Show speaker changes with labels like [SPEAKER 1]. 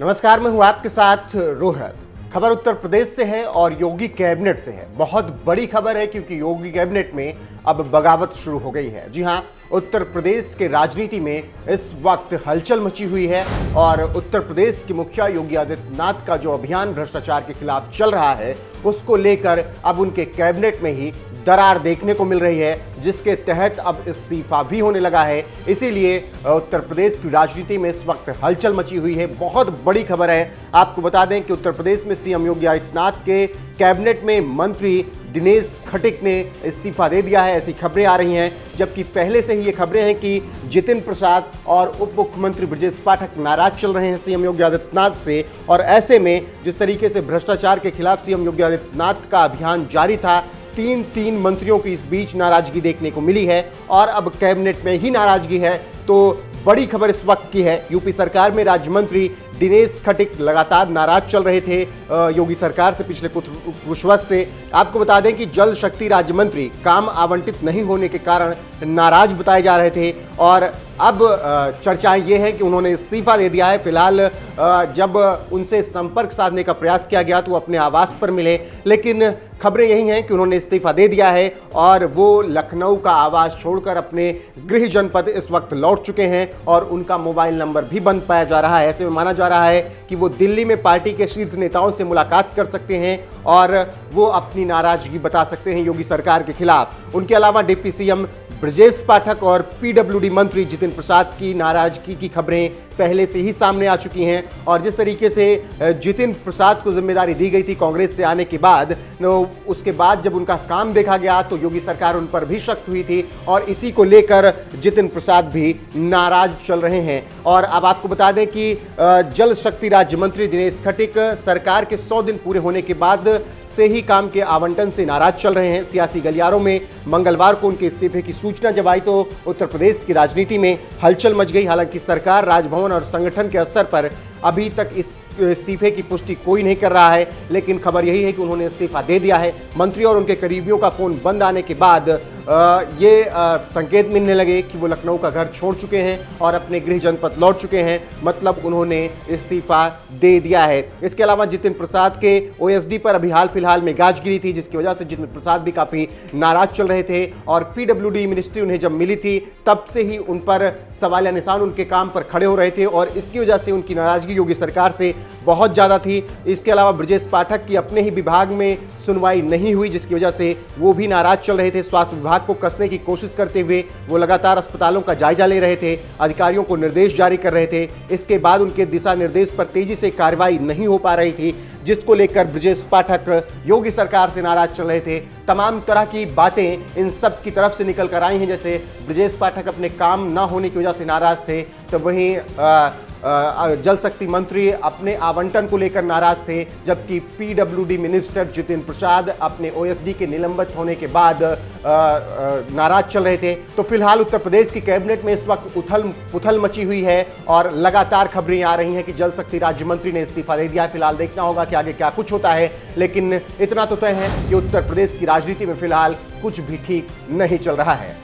[SPEAKER 1] नमस्कार, मैं हूं आपके साथ रोहल। खबर उत्तर प्रदेश से है और योगी कैबिनेट से है। बहुत बड़ी खबर है क्योंकि योगी कैबिनेट में अब बगावत शुरू हो गई है। जी हां, उत्तर प्रदेश के राजनीति में इस वक्त हलचल मची हुई है और उत्तर प्रदेश के मुखिया योगी आदित्यनाथ का जो अभियान भ्रष्टाचार के खिलाफ चल रहा है उसको लेकर अब उनके कैबिनेट में ही दरार देखने को मिल रही है, जिसके तहत अब इस्तीफा भी होने लगा है। इसीलिए उत्तर प्रदेश की राजनीति में इस वक्त हलचल मची हुई है। बहुत बड़ी खबर है। आपको बता दें कि उत्तर प्रदेश में सीएम योगी आदित्यनाथ के कैबिनेट में मंत्री दिनेश खटीक ने इस्तीफा दे दिया है, ऐसी खबरें आ रही हैं। जबकि पहले से ही ये खबरें हैं कि जितिन प्रसाद और उप मुख्यमंत्री ब्रजेश पाठक नाराज चल रहे हैं सीएम योगी आदित्यनाथ से। और ऐसे में जिस तरीके से भ्रष्टाचार के खिलाफ सीएम योगी आदित्यनाथ का अभियान जारी था, तीन मंत्रियों की इस बीच नाराजगी देखने को मिली है और अब कैबिनेट में ही नाराजगी है। तो बड़ी खबर इस वक्त की है, यूपी सरकार में राज्य मंत्री दिनेश खटीक लगातार नाराज चल रहे थे योगी सरकार से पिछले कुछ वर्ष से। आपको बता दें कि जल शक्ति राज्य मंत्री काम आवंटित नहीं होने के कारण नाराज बताए जा रहे थे और अब चर्चाएं ये हैं कि उन्होंने इस्तीफा दे दिया है। फिलहाल जब उनसे संपर्क साधने का प्रयास किया गया तो वो अपने आवास पर मिले, लेकिन खबरें यही हैं कि उन्होंने इस्तीफा दे दिया है और वो लखनऊ का आवास छोड़कर अपने गृह जनपद इस वक्त लौट चुके हैं और उनका मोबाइल नंबर भी बंद पाया जा रहा है। ऐसे में माना जा रहा है कि वो दिल्ली में पार्टी के शीर्ष नेताओं से मुलाकात कर सकते हैं और वो अपनी नाराजगी बता सकते हैं योगी सरकार के खिलाफ। उनके अलावा डिप्टी सीएम ब्रजेश पाठक और पीडब्ल्यूडी मंत्री जितिन प्रसाद की नाराजगी की खबरें पहले से ही सामने आ चुकी हैं और जिस तरीके से जितिन प्रसाद को जिम्मेदारी दी गई थी कांग्रेस से आने के बाद, उसके बाद जब उनका काम देखा गया तो योगी सरकार उन पर भी शक हुई थी और इसी को लेकर जितिन प्रसाद भी नाराज चल रहे हैं। और अब आपको बता दें कि जल शक्ति राज्य मंत्री दिनेश खटीक सरकार के 100 दिन पूरे होने के बाद से ही काम के आवंटन से नाराज चल रहे हैं। सियासी गलियारों में मंगलवार को उनके इस्तीफे की सूचना जब आई तो उत्तर प्रदेश की राजनीति में हलचल मच गई। हालांकि सरकार, राजभवन और संगठन के स्तर पर अभी तक इस इस्तीफे की पुष्टि कोई नहीं कर रहा है, लेकिन खबर यही है कि उन्होंने इस्तीफा दे दिया है। मंत्री और उनके करीबियों का फोन बंद आने के बाद ये संकेत मिलने लगे कि वो लखनऊ का घर छोड़ चुके हैं और अपने गृह जनपद लौट चुके हैं, मतलब उन्होंने इस्तीफा दे दिया है। इसके अलावा जितिन प्रसाद के ओएसडी पर अभी हाल फिलहाल में गाज गिरी थी, जिसकी वजह से जितिन प्रसाद भी काफ़ी नाराज चल रहे थे और पीडब्ल्यूडी मिनिस्ट्री उन्हें जब मिली थी तब से ही उन पर सवालिया निशान उनके काम पर खड़े हो रहे थे और इसकी वजह से उनकी नाराजगी योगी सरकार से बहुत ज़्यादा थी। इसके अलावा ब्रजेश पाठक की अपने ही विभाग में सुनवाई नहीं हुई, जिसकी वजह से वो भी नाराज चल रहे थे। स्वास्थ्य विभाग को कसने की कोशिश करते हुए वो लगातार अस्पतालों का जायजा ले रहे थे, अधिकारियों को निर्देश जारी कर रहे थे। इसके बाद उनके दिशा निर्देश पर तेजी से कार्रवाई नहीं हो पा रही थी, जिसको लेकर ब्रजेश पाठक योगी सरकार से नाराज चल रहे थे। तमाम तरह की बातें इन सब की तरफ से निकल कर आई हैं। जैसे ब्रजेश पाठक अपने काम ना होने की वजह से नाराज थे, तो वहीं जल शक्ति मंत्री अपने आवंटन को लेकर नाराज थे, जबकि पीडब्ल्यूडी मिनिस्टर जितिन प्रसाद अपने ओएसडी के निलंबित होने के बाद नाराज चल रहे थे। तो फिलहाल उत्तर प्रदेश की कैबिनेट में इस वक्त उथल मची हुई है और लगातार खबरें आ रही हैं कि जल शक्ति राज्य मंत्री ने इस्तीफा दे दिया है। फिलहाल देखना होगा कि आगे क्या कुछ होता है, लेकिन इतना तो तय है कि उत्तर प्रदेश की राजनीति में फिलहाल कुछ भी ठीक नहीं चल रहा है।